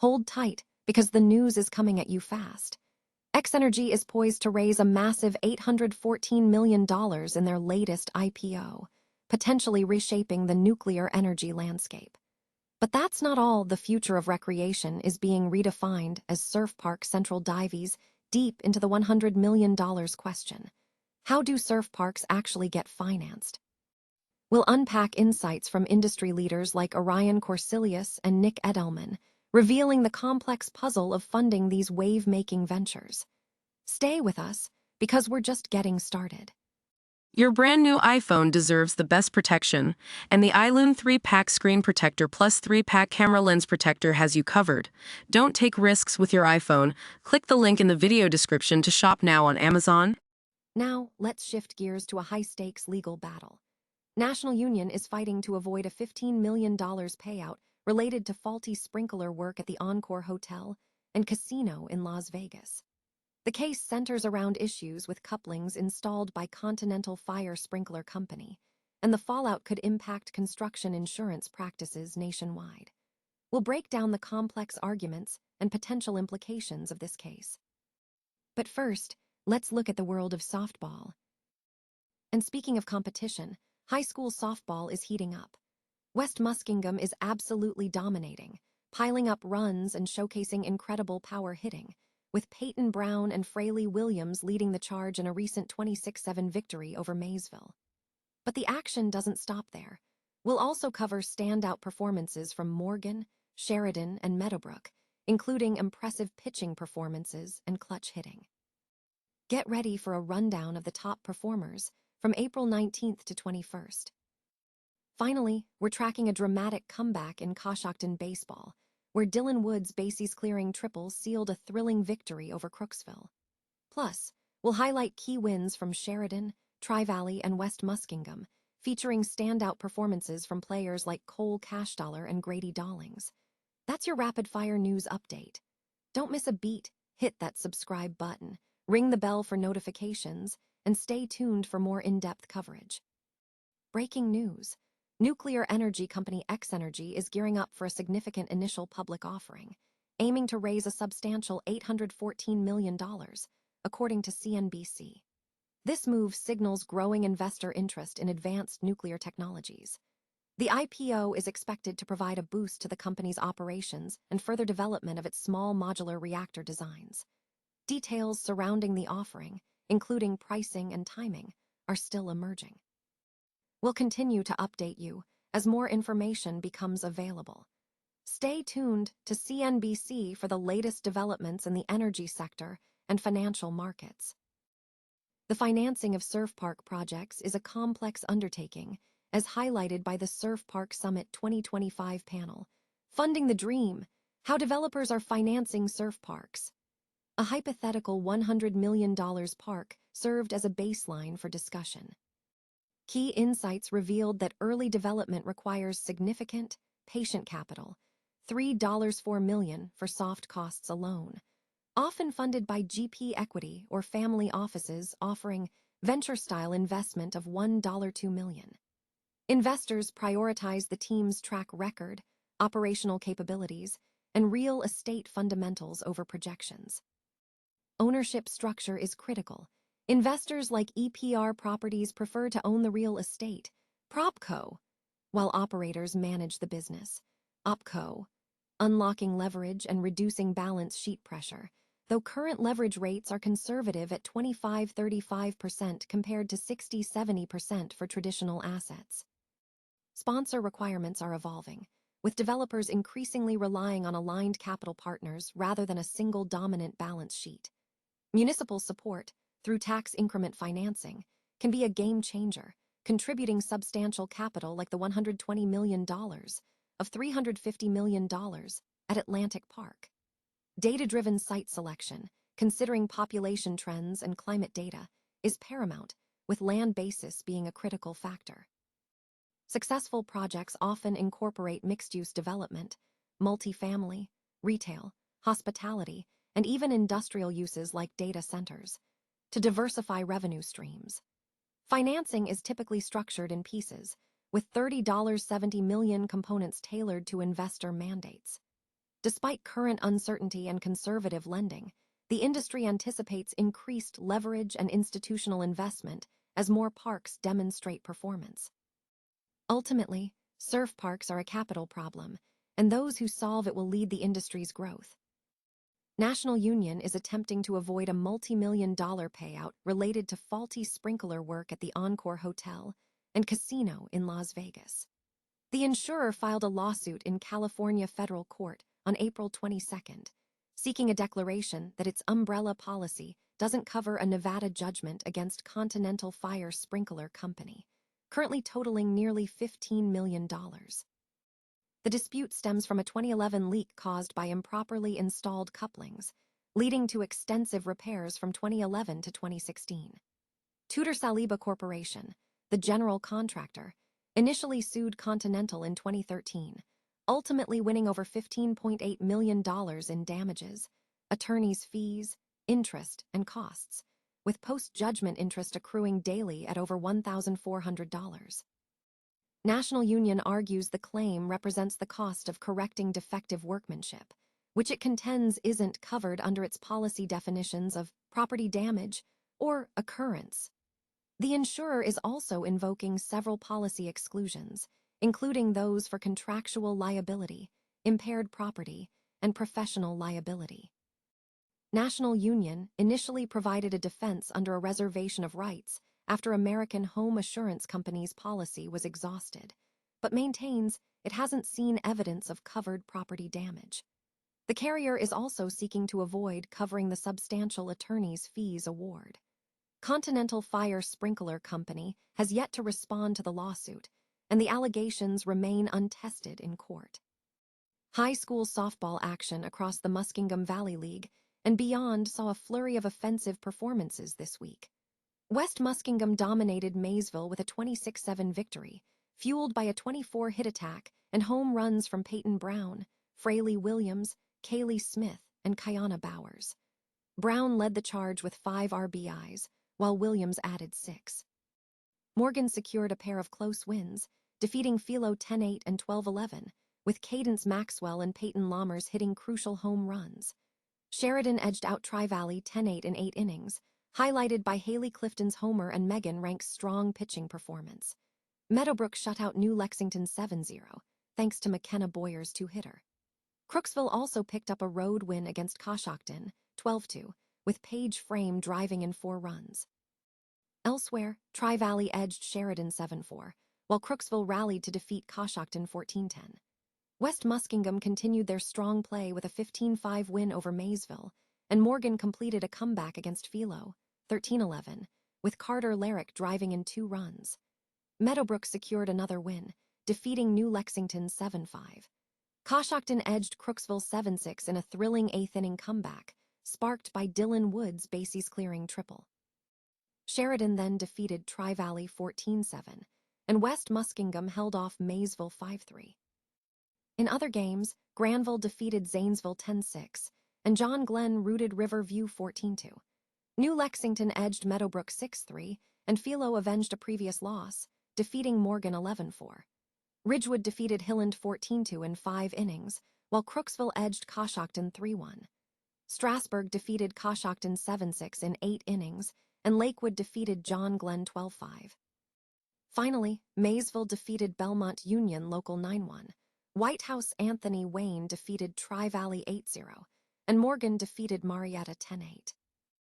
Hold tight, because the news is coming at you fast. X-Energy is poised to raise a massive $814 million in their latest IPO, potentially reshaping the nuclear energy landscape. But that's not all. The future of recreation is being redefined as surf park central dives deep into the $100 million question. How do surf parks actually get financed? We'll unpack insights from industry leaders like Orion Corsilius and Nick Edelman, revealing the complex puzzle of funding these wave-making ventures. Stay with us, because we're just getting started. Your brand new iPhone deserves the best protection, and the iLume 3-Pack Screen Protector plus 3-Pack Camera Lens Protector has you covered. Don't take risks with your iPhone. Click the link in the video description to shop now on Amazon. Now, let's shift gears to a high-stakes legal battle. National Union is fighting to avoid a $15 million payout related to faulty sprinkler work at the Encore Hotel and Casino in Las Vegas. The case centers around issues with couplings installed by Continental Fire Sprinkler Company, and the fallout could impact construction insurance practices nationwide. We'll break down the complex arguments and potential implications of this case. But first, let's look at the world of softball. And speaking of competition, high school softball is heating up. West Muskingum is absolutely dominating, piling up runs and showcasing incredible power hitting, with Peyton Brown and Fraley Williams leading the charge in a recent 26-7 victory over Maysville. But the action doesn't stop there. We'll also cover standout performances from Morgan, Sheridan, and Meadowbrook, including impressive pitching performances and clutch hitting. Get ready for a rundown of the top performers from April 19th to 21st. Finally, we're tracking a dramatic comeback in Coshocton baseball, where Dylan Wood's bases-clearing triple sealed a thrilling victory over Crooksville. Plus, we'll highlight key wins from Sheridan, Tri-Valley, and West Muskingum, featuring standout performances from players like Cole Cashdollar and Grady Dawlings. That's your rapid-fire news update. Don't miss a beat. Hit that subscribe button, ring the bell for notifications, and stay tuned for more in-depth coverage. Breaking news. Nuclear energy company X-Energy is gearing up for a significant initial public offering, aiming to raise a substantial $814 million, according to CNBC. This move signals growing investor interest in advanced nuclear technologies. The IPO is expected to provide a boost to the company's operations and further development of its small modular reactor designs. Details surrounding the offering, including pricing and timing, are still emerging. We'll continue to update you as more information becomes available. Stay tuned to CNBC for the latest developments in the energy sector and financial markets. The financing of surf park projects is a complex undertaking, as highlighted by the Surf Park Summit 2025 panel, Funding the Dream: How Developers Are Financing Surf Parks. A hypothetical $100 million park served as a baseline for discussion. Key insights revealed that early development requires significant, patient capital, $3.4 million for soft costs alone, often funded by GP equity or family offices offering venture-style investment of $1.2 million. Investors prioritize the team's track record, operational capabilities, and real estate fundamentals over projections. Ownership structure is critical. Investors like EPR Properties prefer to own the real estate, PropCo, while operators manage the business, OpCo, unlocking leverage and reducing balance sheet pressure, though current leverage rates are conservative at 25-35% compared to 60-70% for traditional assets. Sponsor requirements are evolving, with developers increasingly relying on aligned capital partners rather than a single dominant balance sheet. Municipal support, through tax increment financing, can be a game changer, contributing substantial capital like the $120 million of $350 million at Atlantic Park. Data-driven site selection, considering population trends and climate data, is paramount, with land basis being a critical factor. Successful projects often incorporate mixed-use development, multifamily, retail, hospitality, and even industrial uses like data centers, to diversify revenue streams. Financing is typically structured in pieces, with $30.70 million components tailored to investor mandates. Despite current uncertainty and conservative lending, the industry anticipates increased leverage and institutional investment as more parks demonstrate performance. Ultimately, surf parks are a capital problem, and those who solve it will lead the industry's growth. National Union is attempting to avoid a multi-million-dollar payout related to faulty sprinkler work at the Encore Hotel and Casino in Las Vegas. The insurer filed a lawsuit in California federal court on April 22nd, seeking a declaration that its umbrella policy doesn't cover a Nevada judgment against Continental Fire Sprinkler Company, currently totaling nearly $15 million. The dispute stems from a 2011 leak caused by improperly installed couplings, leading to extensive repairs from 2011 to 2016. Tudor Saliba Corporation, the general contractor, initially sued Continental in 2013, ultimately winning over $15.8 million in damages, attorneys' fees, interest, and costs, with post-judgment interest accruing daily at over $1,400. National Union argues the claim represents the cost of correcting defective workmanship, which it contends isn't covered under its policy definitions of property damage or occurrence. The insurer is also invoking several policy exclusions, including those for contractual liability, impaired property, and professional liability. National Union initially provided a defense under a reservation of rights after American Home Assurance Company's policy was exhausted, but maintains it hasn't seen evidence of covered property damage. The carrier is also seeking to avoid covering the substantial attorney's fees award. Continental Fire Sprinkler Company has yet to respond to the lawsuit, and the allegations remain untested in court. High school softball action across the Muskingum Valley League and beyond saw a flurry of offensive performances this week. West Muskingum dominated Maysville with a 26-7 victory, fueled by a 24-hit attack and home runs from Peyton Brown, Fraley Williams, Kaylee Smith, and Kiana Bowers. Brown led the charge with 5 RBIs, while Williams added 6. Morgan secured a pair of close wins, defeating Philo 10-8 and 12-11, with Cadence Maxwell and Peyton Lammers hitting crucial home runs. Sheridan edged out Tri-Valley 10-8 in 8 innings, highlighted by Haley Clifton's homer and Megan Rank's strong pitching performance. Meadowbrook shut out New Lexington 7-0, thanks to McKenna Boyer's 2-hitter. Crooksville also picked up a road win against Coshocton, 12-2, with Paige Frame driving in 4 runs. Elsewhere, Tri-Valley edged Sheridan 7-4, while Crooksville rallied to defeat Coshocton 14-10. West Muskingum continued their strong play with a 15-5 win over Maysville, and Morgan completed a comeback against Philo, 13-11, with Carter Larrick driving in 2 runs. Meadowbrook secured another win, defeating New Lexington 7-5. Coshocton edged Crooksville 7-6 in a thrilling 8th-inning comeback, sparked by Dylan Wood's bases-clearing triple. Sheridan then defeated Tri-Valley 14-7, and West Muskingum held off Maysville 5-3. In other games, Granville defeated Zanesville 10-6, and John Glenn routed Riverview 14-2. New Lexington edged Meadowbrook 6-3, and Philo avenged a previous loss, defeating Morgan 11-4. Ridgewood defeated Hilland 14-2 in 5 innings, while Crooksville edged Coshocton 3-1. Strasburg defeated Coshocton 7-6 in 8 innings, and Lakewood defeated John Glenn 12-5. Finally, Maysville defeated Belmont Union Local 9-1. White House Anthony Wayne defeated Tri-Valley 8-0, and Morgan defeated Marietta 10-8.